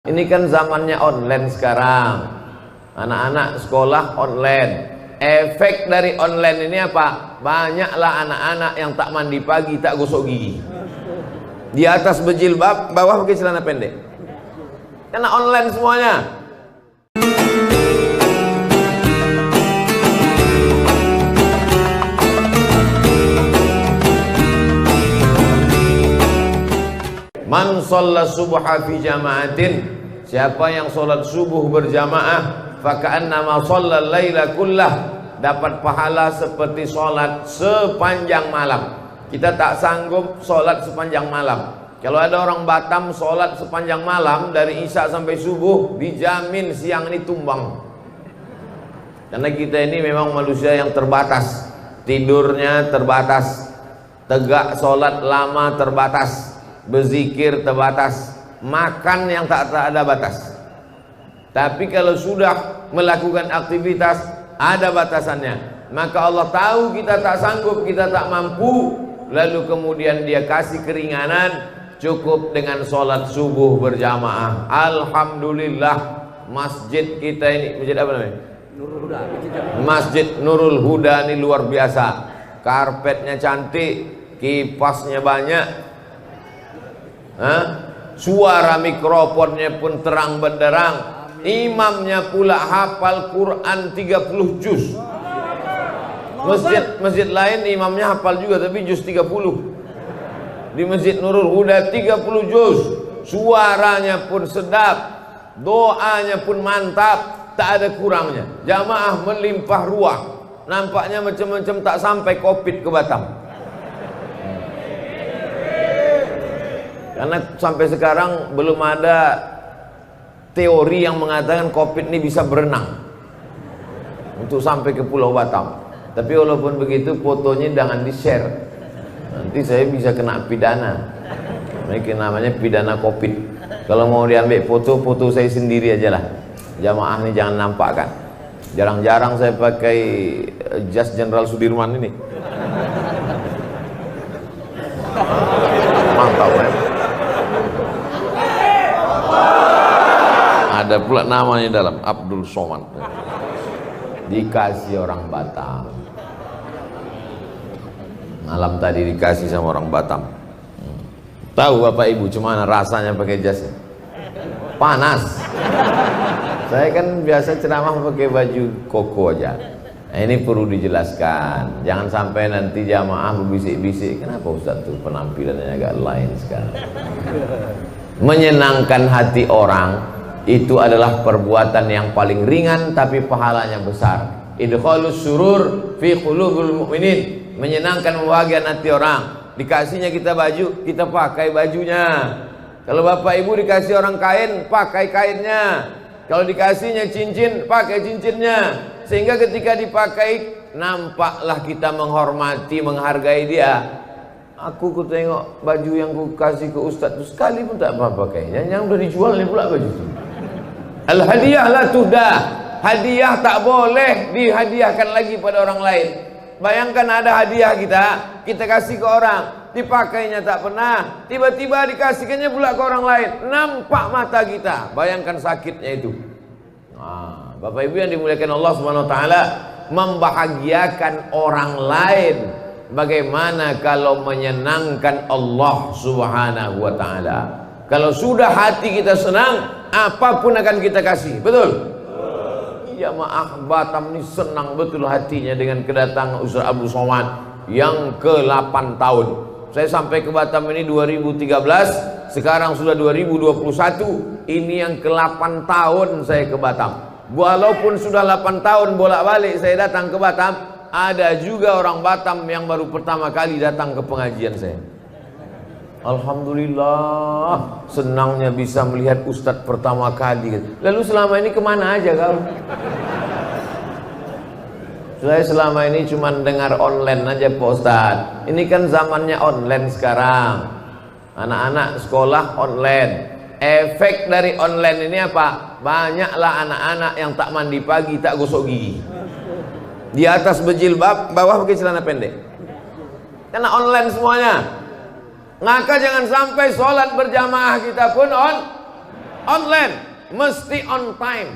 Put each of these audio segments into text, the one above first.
Ini kan zamannya online sekarang. Anak-anak sekolah online. Efek dari online ini apa? Banyaklah anak-anak yang tak mandi pagi, tak gosok gigi. Di atas berjilbab, bawah pakai celana pendek. Karena online semuanya. Man shalla subha fi jama'atin, siapa yang sholat subuh berjamaah, faka'annama shallal laila kullah, dapat pahala seperti sholat sepanjang malam. Kita tak sanggup sholat sepanjang malam. Kalau ada orang Batam sholat sepanjang malam dari isya sampai subuh, dijamin siang ini tumbang. Karena kita ini memang manusia yang terbatas, tidurnya terbatas, tegak sholat lama terbatas, berzikir terbatas, makan yang tak ada batas. Tapi kalau sudah melakukan aktivitas ada batasannya, maka Allah tahu kita tak sanggup, kita tak mampu, lalu kemudian Dia kasih keringanan, cukup dengan sholat subuh berjamaah. Alhamdulillah, masjid kita ini, masjid apa namanya? Nurul Huda. Masjid Nurul Huda ini luar biasa. Karpetnya cantik, kipasnya banyak, suara mikrofonnya pun terang benderang. Imamnya pula hafal Quran 30 juz. Masjid lain imamnya hafal juga tapi juz 30. Di Masjid Nurul Huda 30 juz. Suaranya pun sedap, doanya pun mantap, tak ada kurangnya. Jamaah melimpah ruah. Nampaknya macam-macam tak sampai Covid ke Batam. Karena sampai sekarang belum ada teori yang mengatakan Covid ini bisa berenang untuk sampai ke Pulau Batam. Tapi walaupun begitu, fotonya jangan di-share. Nanti saya bisa kena pidana. Ini namanya pidana Covid. Kalau mau diambil foto saya sendiri aja lah. Jamaah ini jangan nampakkan. Jarang-jarang saya pakai jas Jenderal Sudirman ini. Mantap ya. Ada pula namanya dalam, Abdul Somad. Dikasih orang Batam. Malam tadi dikasih sama orang Batam. Tahu Bapak Ibu cuma rasanya pakai jas? Panas. Saya kan biasa ceramah pakai baju koko aja. Nah, ini perlu dijelaskan. Jangan sampai nanti jamaah berbisik-bisik, kenapa Ustaz tuh penampilannya agak lain sekarang. Menyenangkan hati orang itu adalah perbuatan yang paling ringan tapi pahalanya besar. Idkhalus surur fi qulubil mu'minin, menyenangkan membahagiakan hati orang. Dikasihnya kita baju, kita pakai bajunya. Kalau Bapak Ibu dikasih orang kain, pakai kainnya. Kalau dikasihnya cincin, pakai cincinnya. Sehingga ketika dipakai, nampaklah kita menghormati, menghargai dia. Aku tengok baju yang ku kasih ke Ustaz itu sekali pun tak apa pakainya. Yang udah dijual ni pula baju itu. Al-hadiah la tuhdah. Hadiah tak boleh dihadiahkan lagi pada orang lain. Bayangkan ada hadiah kita kasih ke orang, dipakainya tak pernah, tiba-tiba dikasihkannya pula ke orang lain, nampak mata kita. Bayangkan sakitnya itu. Nah, Bapak Ibu yang dimuliakan Allah Subhanahu wa taala, membahagiakan orang lain. Bagaimana kalau menyenangkan Allah Subhanahu wa taala? Kalau sudah hati kita senang, apapun akan kita kasih. Betul? Jamaah Batam ini senang betul hatinya dengan kedatangan Ustaz Abdul Somad yang ke-8 tahun. Saya sampai ke Batam ini 2013, sekarang sudah 2021. Ini yang ke-8 tahun saya ke Batam. Walaupun sudah 8 tahun bolak-balik saya datang ke Batam, ada juga orang Batam yang baru pertama kali datang ke pengajian saya. Alhamdulillah, senangnya bisa melihat Ustadz pertama kali. Lalu selama ini kemana aja kau? Saya selama ini cuma dengar online aja Pak Ustadz. Ini kan zamannya online sekarang. Anak-anak sekolah online. Efek dari online ini apa? Banyaklah anak-anak yang tak mandi pagi, tak gosok gigi. Di atas berjilbab, bawah pakai celana pendek. Karena online semuanya. Maka jangan sampai sholat berjamaah kita pun online, mesti on time,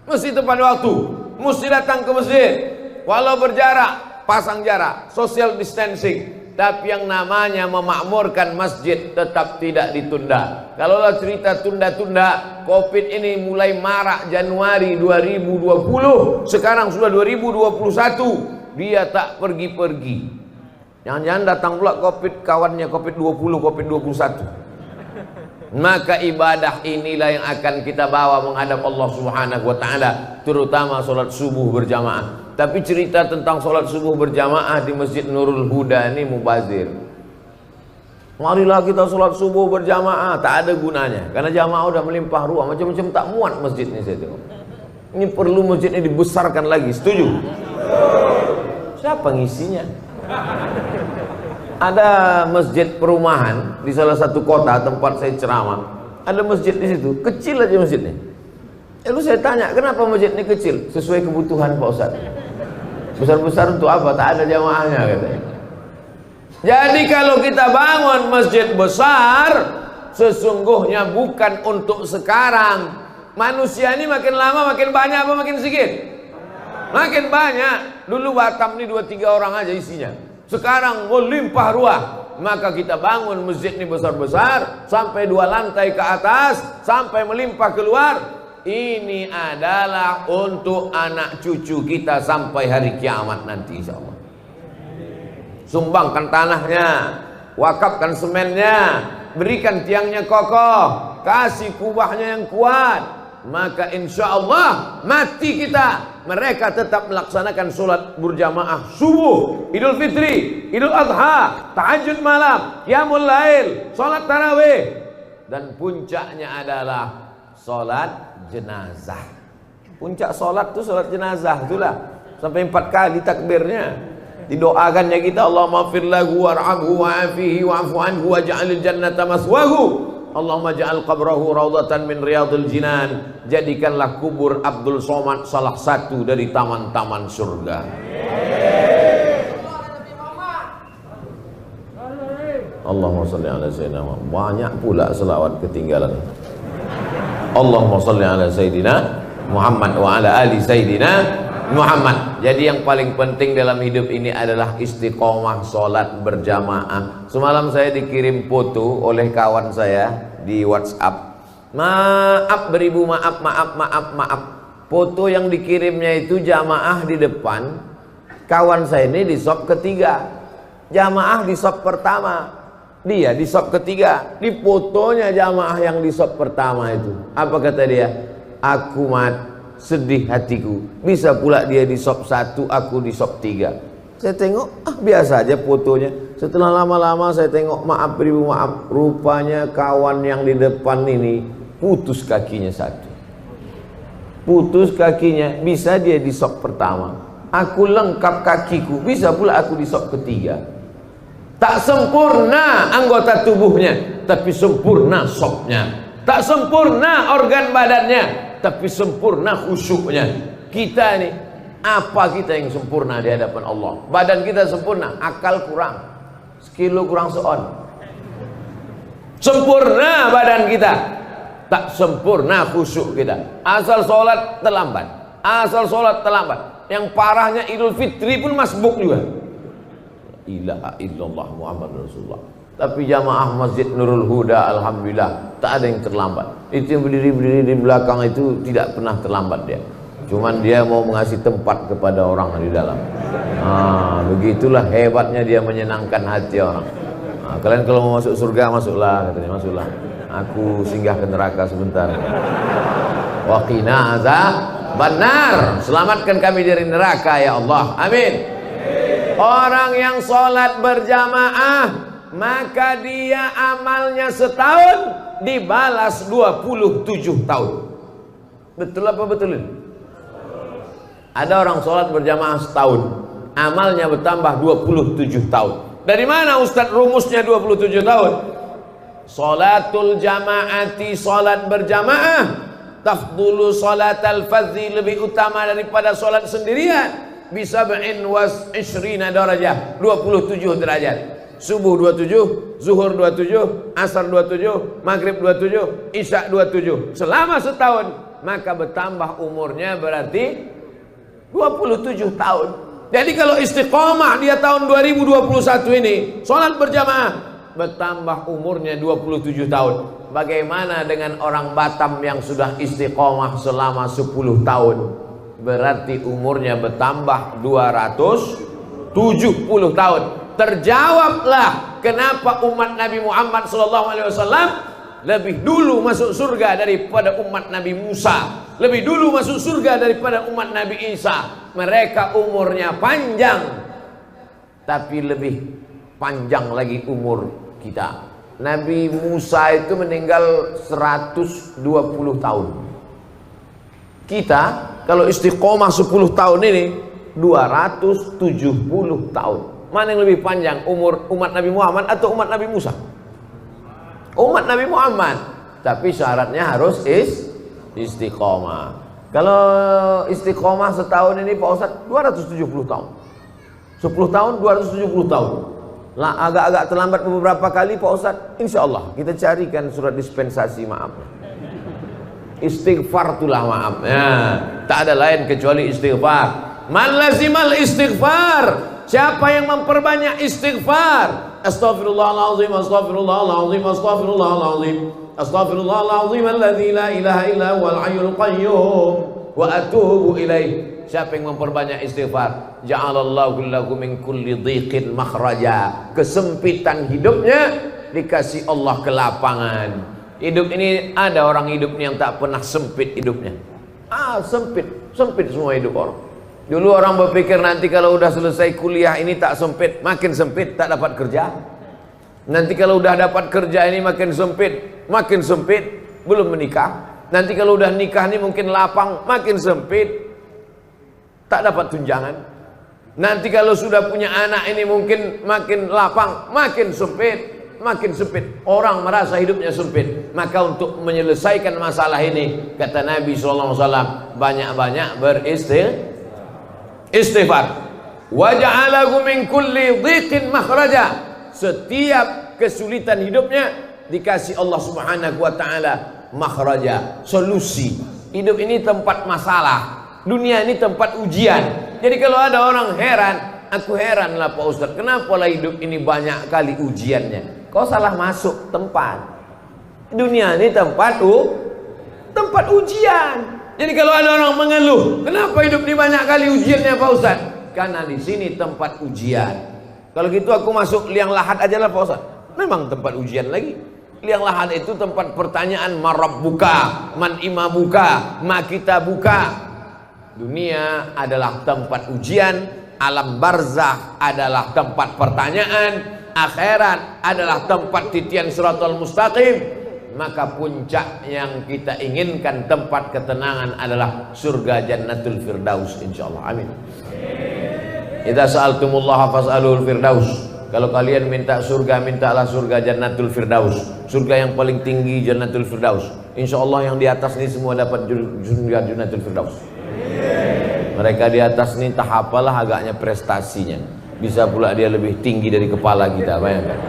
mesti tepat waktu, mesti datang ke masjid, walau berjarak, pasang jarak, social distancing. Tapi yang namanya memakmurkan masjid tetap tidak ditunda. Kalaulah cerita tunda-tunda, Covid ini mulai marak Januari 2020, sekarang sudah 2021, dia tak pergi-pergi. Jangan-jangan datang pula Covid, kawannya Covid-20, Covid-21. Maka ibadah inilah yang akan kita bawa menghadap Allah Subhanahu wa taala, terutama salat subuh berjamaah. Tapi cerita tentang salat subuh berjamaah di Masjid Nurul Huda ini mubazir. Marilah kita salat subuh berjamaah, tak ada gunanya karena jamaah udah melimpah ruah, macam-macam tak muat masjid ini saya tengok. Ini perlu masjid ini dibesarkan lagi, setuju? Siapa ngisinya? Ada masjid perumahan di salah satu kota tempat saya ceramah. Ada masjid di situ, kecil aja masjidnya. Lalu saya tanya, kenapa masjid ini kecil? Sesuai kebutuhan Pak Ustaz. Besar-besar untuk apa? Tak ada jamaahnya katanya. Jadi kalau kita bangun masjid besar, sesungguhnya bukan untuk sekarang. Manusia ini makin lama makin banyak apa makin sedikit? Makin banyak. Dulu Batam ini 2-3 orang aja isinya. Sekarang melimpah ruah. Maka kita bangun masjid ini besar-besar, sampai 2 lantai ke atas, sampai melimpah keluar. Ini adalah untuk anak cucu kita sampai hari kiamat nanti insyaallah. Sumbangkan tanahnya, wakafkan semennya, berikan tiangnya kokoh, kasih kubahnya yang kuat, maka insyaallah mati kita, mereka tetap melaksanakan sholat berjamaah subuh, Idul Fitri, Idul Adha, tahajud malam, qiyamul lail, sholat tarawih, dan puncaknya adalah sholat jenazah. Puncak sholat itu sholat jenazah itulah, sampai 4 kali takbirnya. Didoakannya kita, Allahumma fir lahu warhamhu wa'afihi wa'fu anhu waj'alil jannata maswahu, Allahumma ja'al qabrahu raudhatan min riyadil jinan. Jadikanlah kubur Abdul Somad salah satu dari taman-taman surga. Allahumma shalli ala sayyidina Muhammad. Banyak pula selawat ketinggalan. Allahumma shalli ala sayyidina Muhammad wa ala ali sayyidina Muhammad. Jadi yang paling penting dalam hidup ini adalah istiqomah sholat berjamaah. Semalam saya dikirim foto oleh kawan saya di WhatsApp. Maaf beribu maaf. Foto yang dikirimnya itu jamaah di depan. Kawan saya ini di shop ketiga. Jamaah di shop pertama. Dia di shop ketiga. Di fotonya jamaah yang di shop pertama itu. Apa kata dia? Aku sedih hatiku, bisa pula dia di shop 1, aku di shop 3. Saya tengok, biasa aja fotonya. Setelah lama-lama saya tengok, maaf beribu maaf, rupanya kawan yang di depan ini putus kakinya 1. Putus kakinya, bisa dia di shop pertama. Aku lengkap kakiku, bisa pula aku di shop ketiga. Tak sempurna anggota tubuhnya, tapi sempurna shopnya. Tak sempurna organ badannya, tapi sempurna khusyuknya. Kita ini, apa kita yang sempurna di hadapan Allah? Badan kita sempurna, akal kurang, sekilo kurang seon. Sempurna badan kita, tak sempurna khusyuk kita. Asal sholat terlambat, Yang parahnya Idul Fitri pun masbuk juga. Ilaha illallah Muhammad Rasulullah. Tapi jamaah Masjid Nurul Huda alhamdulillah tak ada yang terlambat. Itu yang berdiri di belakang itu tidak pernah terlambat dia. Cuman dia mau mengasih tempat kepada orang di dalam. Begitulah hebatnya dia menyenangkan hati orang. Kalian kalau mau masuk surga masuklah, katanya, masuklah. Aku singgah ke neraka sebentar. Wa qina azabannar. Selamatkan kami dari neraka ya Allah. Amin. Orang yang sholat berjamaah, maka dia amalnya setahun dibalas 27 tahun. Betul apa betul? Ada orang sholat berjamaah setahun, amalnya bertambah 27 tahun. Dari mana Ustaz rumusnya 27 tahun? Sholatul jamaati, sholat berjamaah, tafdulu sholatal fadzi, lebih utama daripada sholat sendirian. Bisa ba'in was ishrina darajah, 27 derajat. subuh 27, zuhur 27, asar 27, maghrib 27, isya 27 selama setahun, maka bertambah umurnya berarti 27 tahun. Jadi kalau istiqomah dia tahun 2021 ini sholat berjamaah, bertambah umurnya 27 tahun. Bagaimana dengan orang Batam yang sudah istiqomah selama 10 tahun? Berarti umurnya bertambah 270 tahun. Terjawablah kenapa umat Nabi Muhammad SAW lebih dulu masuk surga daripada umat Nabi Musa, lebih dulu masuk surga daripada umat Nabi Isa. Mereka umurnya panjang, tapi lebih panjang lagi umur kita. Nabi Musa itu meninggal 120 tahun. Kita kalau istiqomah 10 tahun ini 270 tahun. Mana yang lebih panjang, umur umat Nabi Muhammad atau umat Nabi Musa? Umat Nabi Muhammad. Tapi syaratnya harus istiqomah. Kalau istiqomah setahun ini Pak Ustadz 270 tahun. 10 tahun 270 tahun. Lah agak-agak terlambat beberapa kali Pak Ustadz. Insya Allah kita carikan surat dispensasi maaf. Istighfar itulah maaf. Ya, tak ada lain kecuali istighfar. Man lazimal istighfar. Siapa yang memperbanyak istighfar? Astaghfirullahaladzim, astaghfirullahaladzim, astaghfirullahaladzim, astaghfirullahaladzim alladzi la ilaha illa huwal hayyul qayyum wa atubu ilaih. Siapa yang memperbanyak istighfar, ja'alallahu lahu min kulli dhiqin makhraja. Kesempitan hidupnya dikasih Allah kelapangan. Hidup ini ada orang hidupnya yang tak pernah sempit hidupnya. Sempit semua hidup orang. Dulu orang berpikir nanti kalau udah selesai kuliah ini tak sempit, makin sempit, tak dapat kerja. Nanti kalau udah dapat kerja ini makin sempit, belum menikah. Nanti kalau udah nikah ini mungkin lapang, makin sempit, tak dapat tunjangan. Nanti kalau sudah punya anak ini mungkin makin lapang, makin sempit. Orang merasa hidupnya sempit. Maka untuk menyelesaikan masalah ini, kata Nabi SAW, banyak-banyak istighfar. Wa ja'alahu min kulli dhiqin makhraja. Setiap kesulitan hidupnya dikasih Allah Subhanahu wa taala makhraja, solusi. Hidup ini tempat masalah, dunia ini tempat ujian. Jadi kalau ada orang heran, aku heran lah Pak Ustadz, kenapa lah hidup ini banyak kali ujiannya? Kau salah masuk tempat. Dunia ini tempat ujian. Jadi kalau ada orang mengeluh, kenapa hidup ini banyak kali ujiannya Pak Ustadz? Karena di sini tempat ujian. Kalau gitu aku masuk liang lahat aja lah Pak Ustadz. Memang tempat ujian lagi. Liang lahat itu tempat pertanyaan, marabbuka, man imamuka, ma kita buka. Dunia adalah tempat ujian, alam barzakh adalah tempat pertanyaan, akhirat adalah tempat titian siratal mustaqim. Maka puncak yang kita inginkan, tempat ketenangan adalah surga jannatul firdaus insyaallah. Amin. Idza sa'altumullaha fas'alul firdaus. Kalau kalian minta surga, mintalah surga jannatul firdaus. Surga yang paling tinggi jannatul firdaus. Insyaallah yang di atas ini semua dapat surga jannatul firdaus. Mereka di atas ini tahap apalah agaknya prestasinya. Bisa pula dia lebih tinggi dari kepala kita, bayangkan.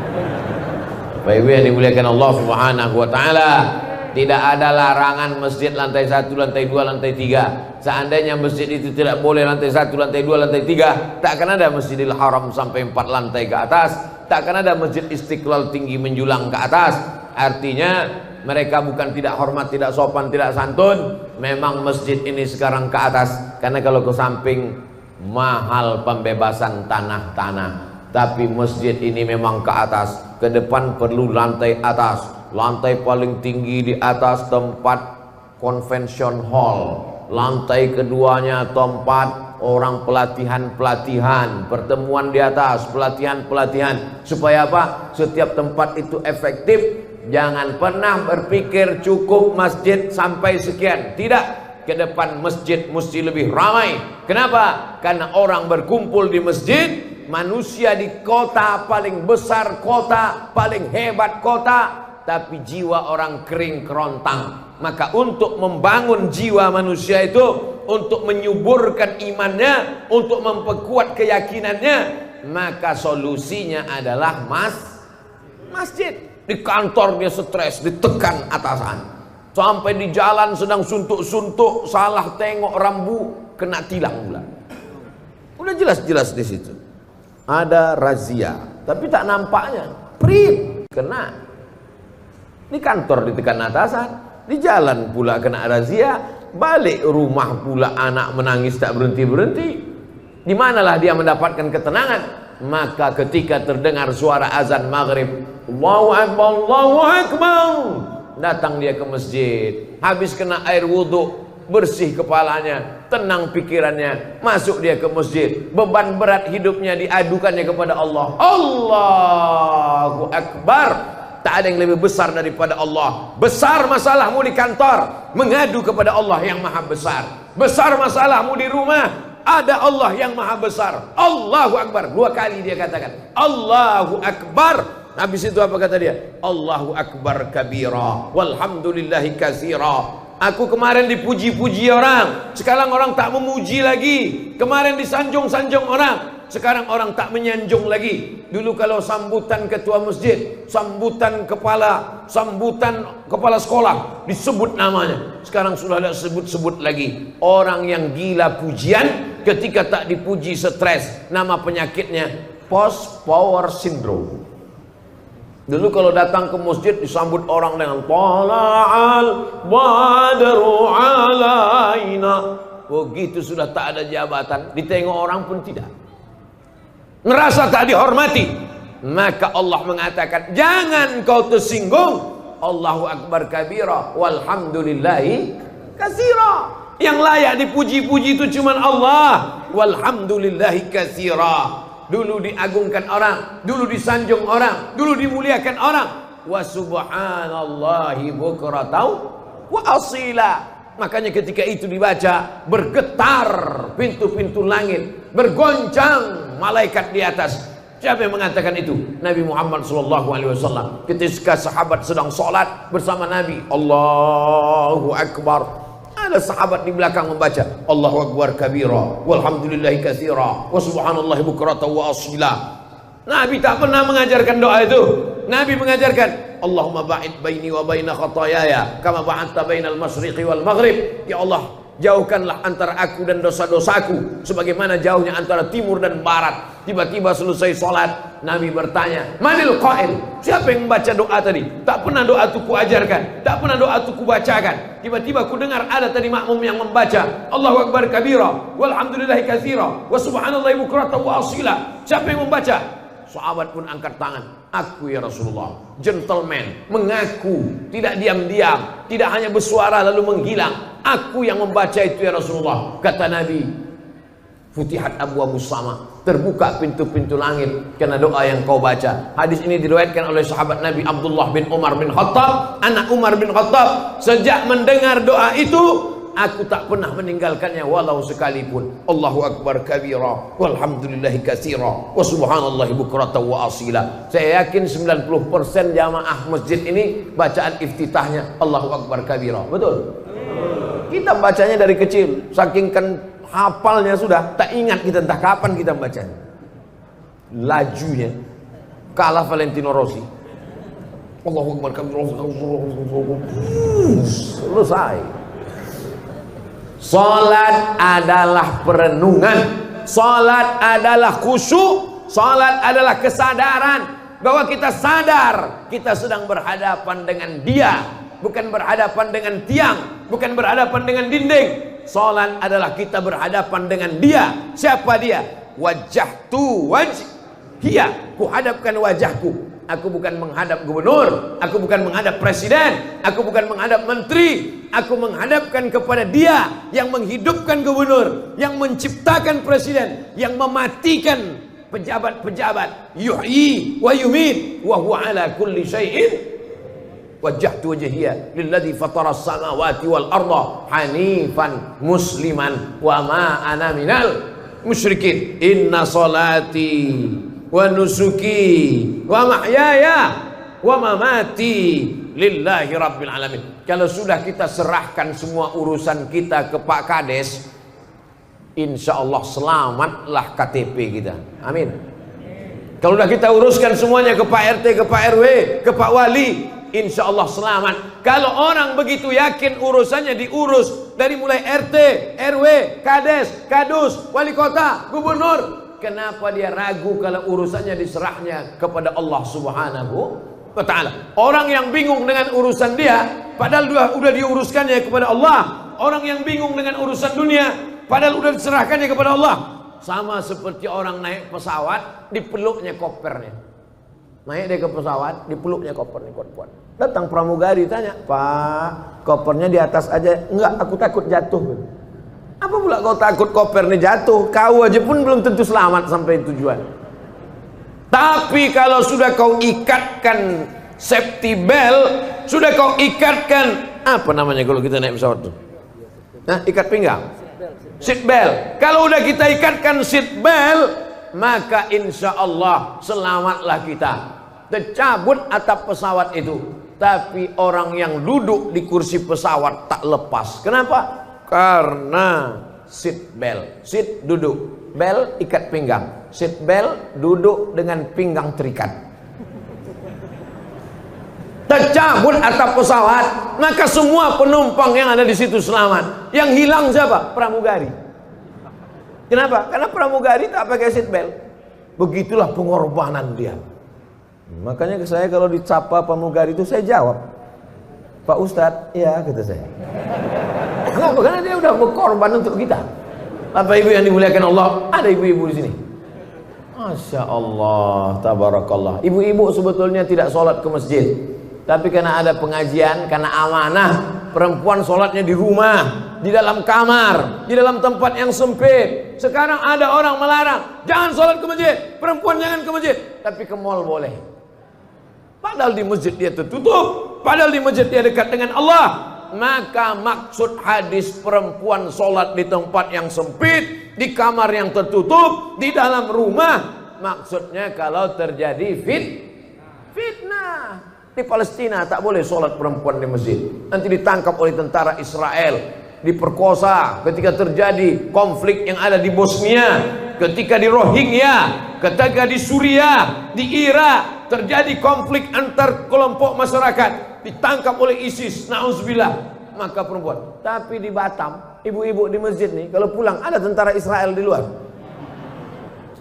Bapak Ibu yang dimuliakan Allah Subhanahu wa taala, tidak ada larangan masjid lantai 1, lantai 2, lantai 3. Seandainya masjid itu tidak boleh lantai 1, lantai 2, lantai 3, tak akan ada Masjidil Haram sampai 4 lantai ke atas, tak akan ada Masjid Istiqlal tinggi menjulang ke atas. Artinya mereka bukan tidak hormat, tidak sopan, tidak santun. Memang masjid ini sekarang ke atas, karena kalau ke samping mahal pembebasan tanah-tanah. Tapi masjid ini memang ke atas, ke depan perlu lantai atas, lantai paling tinggi di atas tempat convention hall, lantai keduanya tempat orang pelatihan-pelatihan, pertemuan di atas, pelatihan-pelatihan. Supaya apa? Setiap tempat itu efektif. Jangan pernah berpikir cukup masjid sampai sekian, tidak. Ke depan masjid mesti lebih ramai. Kenapa? Karena orang berkumpul di masjid. Manusia di kota paling besar, kota paling hebat kota, tapi jiwa orang kering kerontang. Maka untuk membangun jiwa manusia itu, untuk menyuburkan imannya, untuk memperkuat keyakinannya, maka solusinya adalah masjid. Di kantor dia stres, ditekan atasan, sampai di jalan sedang suntuk-suntuk, salah tengok rambu, kena tilang pula. Udah jelas-jelas di situ ada razia, tapi tak nampaknya prit kena. Di kantor ditekan atasan, di jalan pula kena razia, balik rumah pula anak menangis tak berhenti-berhenti. Di manalah dia mendapatkan ketenangan? Maka ketika terdengar suara azan maghrib, Allahu Akbar, Allahu Akbar, datang dia ke masjid, habis kena air wudhu, bersih kepalanya, tenang pikirannya, masuk dia ke masjid, beban berat hidupnya diadukannya kepada Allah. Allahu Akbar. Tak ada yang lebih besar daripada Allah. Besar masalahmu di kantor, mengadu kepada Allah yang maha besar. Besar masalahmu di rumah, ada Allah yang maha besar. Allahu Akbar. 2 kali dia katakan Allahu Akbar. Habis itu apa kata dia? Allahu Akbar kabira walhamdulillahi katsira. Aku kemarin dipuji-puji orang, sekarang orang tak memuji lagi. Kemarin disanjung-sanjung orang, sekarang orang tak menyanjung lagi. Dulu kalau sambutan ketua masjid, sambutan kepala sekolah, disebut namanya. Sekarang sudah tidak sebut-sebut lagi. Orang yang gila pujian, ketika tak dipuji stres. Nama penyakitnya post power syndrome. Dulu kalau datang ke masjid disambut orang dengan tala'al badru alaina. Begitu sudah tak ada jabatan, ditengok orang pun tidak, ngerasa tak dihormati. Maka Allah mengatakan, jangan kau tersinggung. Allahu Akbar kabira walhamdulillahi katsira. Yang layak dipuji-puji itu cuma Allah. Walhamdulillahi katsira. Dulu diagungkan orang, dulu disanjung orang, dulu dimuliakan orang. Wa subhanallahi bukratan wa asila. Makanya ketika itu dibaca, bergetar pintu-pintu langit, bergoncang malaikat di atas. Siapa yang mengatakan itu? Nabi Muhammad SAW. Ketika sahabat sedang sholat bersama Nabi, Allahu Akbar, ada sahabat di belakang membaca Allahu Akbar kabira walhamdulillahi katsira wa subhanallahi bukratan wa asila. Nabi tak pernah mengajarkan doa itu. Nabi mengajarkan Allahumma ba'id baini wa baina khataayaya kama ba'adta bainal masyriqi wal maghrib. Ya Allah, jauhkanlah antara aku dan dosa-dosaku sebagaimana jauhnya antara timur dan barat. Tiba-tiba selesai sholat, Nabi bertanya, manil qail? Siapa yang membaca doa tadi? Tak pernah doa itu kuajarkan, tak pernah doa itu kubacakan. Tiba-tiba ku dengar ada tadi makmum yang membaca Allahu Akbar kabira walhamdulillahi katsira wa subhanallahi bukratan wa asila. Siapa yang membaca? Sahabat pun angkat tangan. Aku ya Rasulullah. Gentleman, mengaku, tidak diam-diam, tidak hanya bersuara lalu menghilang. Aku yang membaca itu ya Rasulullah. Kata Nabi, futihat abwaabus sama, terbuka pintu-pintu langit karena doa yang kau baca. Hadis ini diriwayatkan oleh sahabat Nabi Abdullah bin Umar bin Khattab. Anak Umar bin Khattab, sejak mendengar doa itu, aku tak pernah meninggalkannya walau sekalipun. Allahu Akbar kabira walhamdulillahi katsira wa subhanallahi bukratan wa asila. Saya yakin 90% jamaah masjid ini bacaan iftitahnya Allahu Akbar kabira. Betul? Kita bacanya dari kecil, saking hafalnya sudah, tak ingat kita entah kapan kita bacanya. Lajunya kalah Valentino Rossi. Allahu Akbar kabira. Selesai. Salat adalah perenungan, salat adalah khusyuk, salat adalah kesadaran bahwa kita sadar kita sedang berhadapan dengan Dia, bukan berhadapan dengan tiang, bukan berhadapan dengan dinding. Salat adalah kita berhadapan dengan Dia. Siapa Dia? Wajjahtu wajhiya, ku hadapkan wajahku. Aku bukan menghadap gubernur, aku bukan menghadap presiden, aku bukan menghadap menteri. Aku menghadapkan kepada Dia yang menghidupkan gubernur, yang menciptakan presiden, yang mematikan pejabat-pejabat. Yuhyi wa yumit wa huwa ala kulli syai'in. Wajjahtu wajhiya lilladzi fatara as-samawati wal arda hanifan musliman wa ma ana minal musyrikin. Inna salati wa nusuki wa mahyaya wa mamati lillahi rabbil alamin. Kalau sudah kita serahkan semua urusan kita ke Pak Kades, insya Allah selamatlah KTP kita. Amin. Kalau udah kita uruskan semuanya ke Pak RT, ke Pak RW, ke Pak Wali, insya Allah selamat. Kalau orang begitu yakin urusannya diurus dari mulai RT, RW, Kades, Kadus, Wali Kota, Gubernur, kenapa dia ragu kalau urusannya diserahnya kepada Allah Subhanahu wa Ta'ala? Orang yang bingung dengan urusan dia, padahal udah diuruskannya kepada Allah. Orang yang bingung dengan urusan dunia, padahal udah diserahkannya kepada Allah. Sama seperti orang naik pesawat, dipeluknya kopernya. Naik dia ke pesawat, dipeluknya kopernya kuat-kuat. Datang pramugari tanya, Pak, kopernya di atas aja. Enggak, aku takut jatuh. Apa pula kau takut kopernya jatuh? Kau aja pun belum tentu selamat sampai tujuan. Tapi kalau sudah kau ikatkan safety belt, sudah kau ikatkan, apa namanya kalau kita naik pesawat tuh? Nah, ikat pinggang, seat belt. Kalau udah kita ikatkan seat belt, maka insya Allah selamatlah kita. Tercabut atap pesawat itu, tapi orang yang duduk di kursi pesawat tak lepas. Kenapa? Karena seat belt. Seat duduk, belt ikat pinggang. Seat belt duduk dengan pinggang terikat. Tercabut atap pesawat, maka semua penumpang yang ada di situ selamat. Yang hilang siapa? Pramugari. Kenapa? Karena pramugari tak pakai seat belt. Begitulah pengorbanan dia. Makanya saya kalau dicapa pramugari itu saya jawab, Pak Ustadz, ya kata saya. Kenapa? Karena dia udah berkorban untuk kita. Bapak ibu yang dimuliakan Allah, ada ibu-ibu di sini. Masya Allah, tabarakallah. Ibu-ibu sebetulnya tidak sholat ke masjid, tapi karena ada pengajian, karena amanah, perempuan sholatnya di rumah, di dalam kamar, di dalam tempat yang sempit. Sekarang ada orang melarang, jangan sholat ke masjid, perempuan jangan ke masjid, tapi ke mall boleh. Padahal di masjid dia tertutup, padahal di masjid dia dekat dengan Allah. Maka maksud hadis perempuan sholat di tempat yang sempit, di kamar yang tertutup, di dalam rumah, maksudnya kalau terjadi fitnah. Di Palestina tak boleh sholat perempuan di masjid, nanti ditangkap oleh tentara Israel, diperkosa. Ketika terjadi konflik yang ada di Bosnia, ketika di Rohingya, ketika di Suriah, di Irak terjadi konflik antar kelompok masyarakat, ditangkap oleh ISIS, na'udzubillah, maka perempuan. Tapi di Batam, ibu-ibu di masjid nih, kalau pulang ada tentara Israel di luar,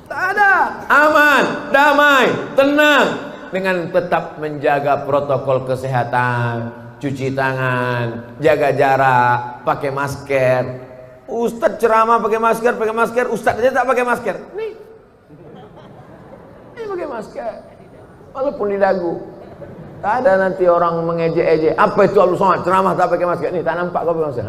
tak ada, aman, damai, tenang, dengan tetap menjaga protokol kesehatan, cuci tangan, jaga jarak, pakai masker. Ustadz ceramah pakai masker, ustadz aja tak pakai masker. Nih, ini pakai masker, walaupun di dagu. Tak ada nanti orang mengejek-ejek, apa itu Abdul Somad ceramah tak pakai masker. Nih tak nampak kau pakai masker.